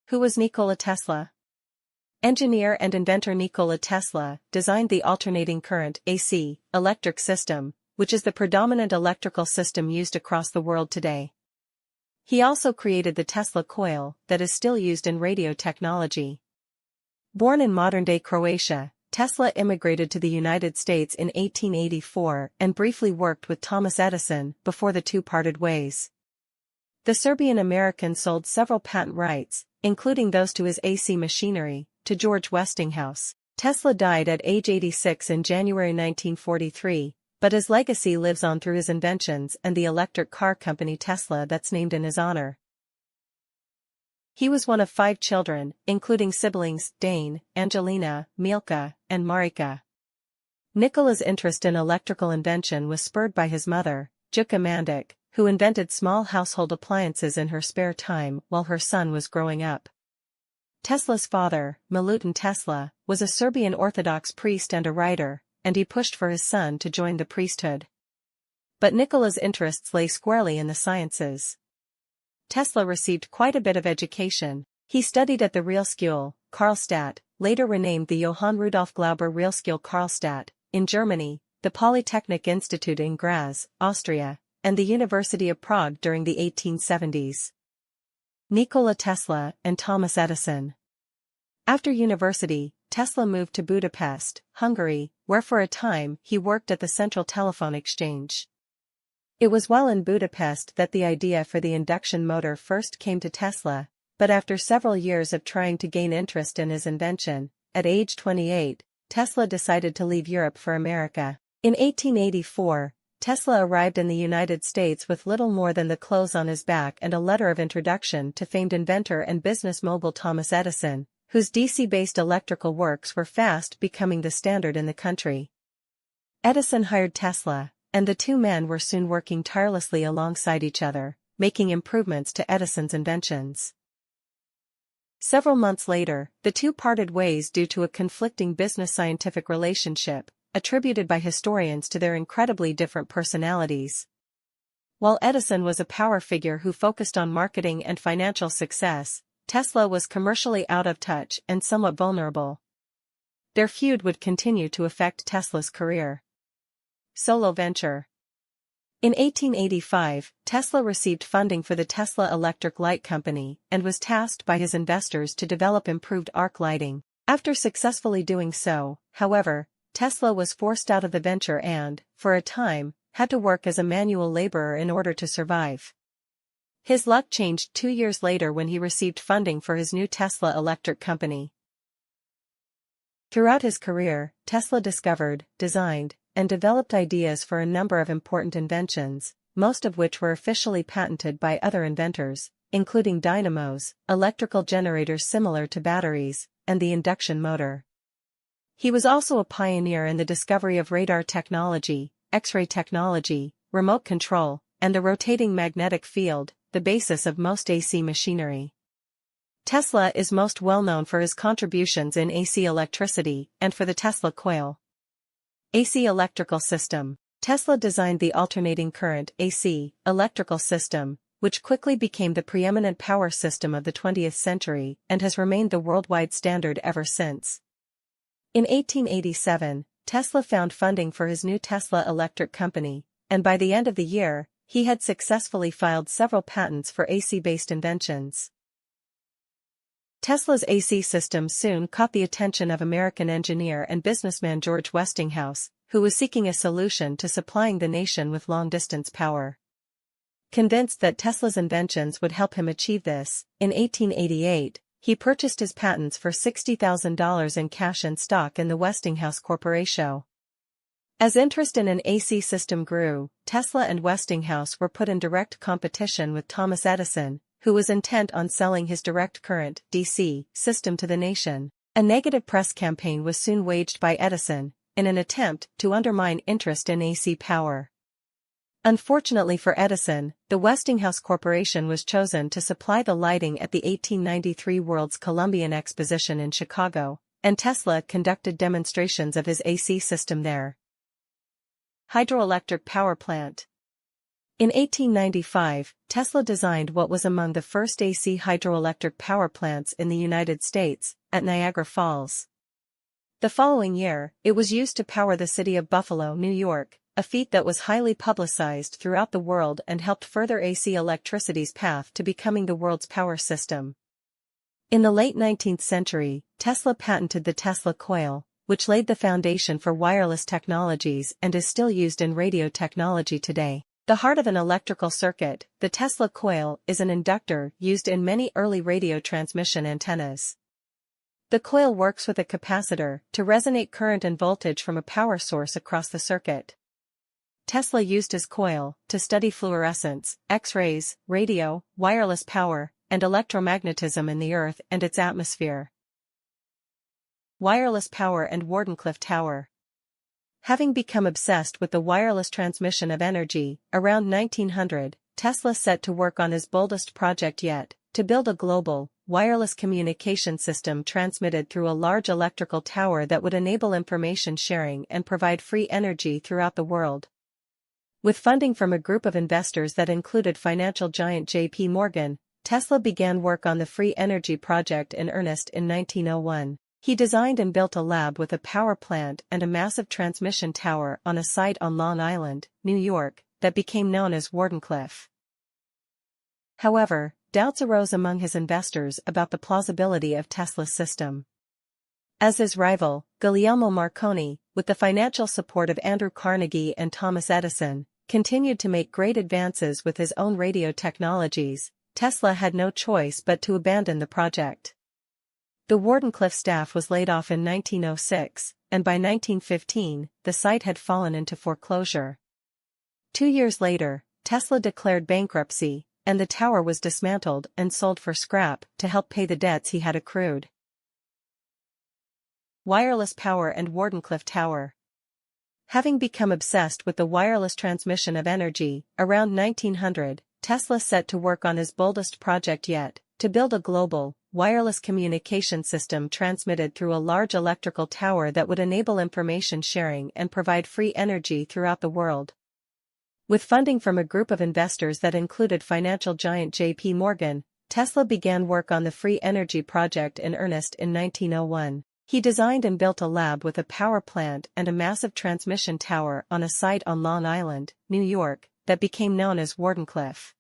Who was Nikola Tesla? Engineer and inventor Nikola Tesla designed the alternating current (AC) electric system, which is the predominant electrical system used across the world today. He also created the Tesla coil that is still used in radio technology. Born in modern-day Croatia, Tesla immigrated to the United States in 1884 and briefly worked with Thomas Edison before the two parted ways. The Serbian-American sold several patent rights, including those to his AC machinery, to George Westinghouse. Tesla died at age 86 in January 1943, but his legacy lives on through his inventions and the electric car company Tesla that's named in his honor. He was one of 5 children, including siblings Dane, Angelina, Milka, and Marika. Nikola's interest in electrical invention was spurred by his mother, Juka Mandic, who invented small household appliances in her spare time while her son was growing up. Tesla's father, Milutin Tesla, was a Serbian Orthodox priest and a writer, and he pushed for his son to join the priesthood. But Nikola's interests lay squarely in the sciences. Tesla received quite a bit of education. He studied at the Realschule, Karlstadt, later renamed the Johann Rudolf Glauber Realschule Karlstadt, in Germany, the Polytechnic Institute in Graz, Austria, and the University of Prague during the 1870s. Nikola Tesla and Thomas Edison. After university, Tesla moved to Budapest, Hungary, where for a time he worked at the Central Telephone Exchange. It was while in Budapest that the idea for the induction motor first came to Tesla, but after several years of trying to gain interest in his invention, at age 28, Tesla decided to leave Europe for America. In 1884, Tesla arrived in the United States with little more than the clothes on his back and a letter of introduction to famed inventor and business mogul Thomas Edison, whose DC-based electrical works were fast becoming the standard in the country. Edison hired Tesla, and the two men were soon working tirelessly alongside each other, making improvements to Edison's inventions. Several months later, the two parted ways due to a conflicting business-scientific relationship, attributed by historians to their incredibly different personalities. While Edison was a power figure who focused on marketing and financial success, Tesla was commercially out of touch and somewhat vulnerable. Their feud would continue to affect Tesla's career. Solo venture. In 1885, Tesla received funding for the Tesla Electric Light Company and was tasked by his investors to develop improved arc lighting. After successfully doing so, however, Tesla was forced out of the venture and, for a time, had to work as a manual laborer in order to survive. His luck changed 2 years later when he received funding for his new Tesla Electric Company. Throughout his career, Tesla discovered, designed, and developed ideas for a number of important inventions, most of which were officially patented by other inventors, including dynamos, electrical generators similar to batteries, and the induction motor. He was also a pioneer in the discovery of radar technology, X-ray technology, remote control, and the rotating magnetic field, the basis of most AC machinery. Tesla is most well known for his contributions in AC electricity and for the Tesla coil. AC electrical system. Tesla designed the alternating current AC electrical system, which quickly became the preeminent power system of the 20th century and has remained the worldwide standard ever since. In 1887, Tesla found funding for his new Tesla Electric Company, and by the end of the year, he had successfully filed several patents for AC-based inventions. Tesla's AC system soon caught the attention of American engineer and businessman George Westinghouse, who was seeking a solution to supplying the nation with long-distance power. Convinced that Tesla's inventions would help him achieve this, in 1888, he purchased his patents for $60,000 in cash and stock in the Westinghouse Corporation. As interest in an AC system grew, Tesla and Westinghouse were put in direct competition with Thomas Edison, who was intent on selling his direct current (DC) system to the nation. A negative press campaign was soon waged by Edison, in an attempt to undermine interest in AC power. Unfortunately for Edison, the Westinghouse Corporation was chosen to supply the lighting at the 1893 World's Columbian Exposition in Chicago, and Tesla conducted demonstrations of his AC system there. Hydroelectric power plant. In 1895, Tesla designed what was among the first AC hydroelectric power plants in the United States, at Niagara Falls. The following year, it was used to power the city of Buffalo, New York, a feat that was highly publicized throughout the world and helped further AC electricity's path to becoming the world's power system. In the late 19th century, Tesla patented the Tesla coil, which laid the foundation for wireless technologies and is still used in radio technology today. The heart of an electrical circuit, the Tesla coil, is an inductor used in many early radio transmission antennas. The coil works with a capacitor to resonate current and voltage from a power source across the circuit. Tesla used his coil to study fluorescence, X-rays, radio, wireless power, and electromagnetism in the Earth and its atmosphere. Wireless power and Wardenclyffe Tower. Having become obsessed with the wireless transmission of energy, around 1900, Tesla set to work on his boldest project yet, to build a global, wireless communication system transmitted through a large electrical tower that would enable information sharing and provide free energy throughout the world. With funding from a group of investors that included financial giant J.P. Morgan, Tesla began work on the free energy project in earnest in 1901. He designed and built a lab with a power plant and a massive transmission tower on a site on Long Island, New York, that became known as Wardenclyffe. However, doubts arose among his investors about the plausibility of Tesla's system. As his rival, Guglielmo Marconi, with the financial support of Andrew Carnegie and Thomas Edison, continued to make great advances with his own radio technologies, Tesla had no choice but to abandon the project. The Wardenclyffe staff was laid off in 1906, and by 1915, the site had fallen into foreclosure. 2 years later, Tesla declared bankruptcy, and the tower was dismantled and sold for scrap to help pay the debts he had accrued. Wireless power and Wardenclyffe Tower. Having become obsessed with the wireless transmission of energy, around 1900, Tesla set to work on his boldest project yet, to build a global, wireless communication system transmitted through a large electrical tower that would enable information sharing and provide free energy throughout the world. With funding from a group of investors that included financial giant J.P. Morgan, Tesla began work on the free energy project in earnest in 1901. He designed and built a lab with a power plant and a massive transmission tower on a site on Long Island, New York, that became known as Wardenclyffe.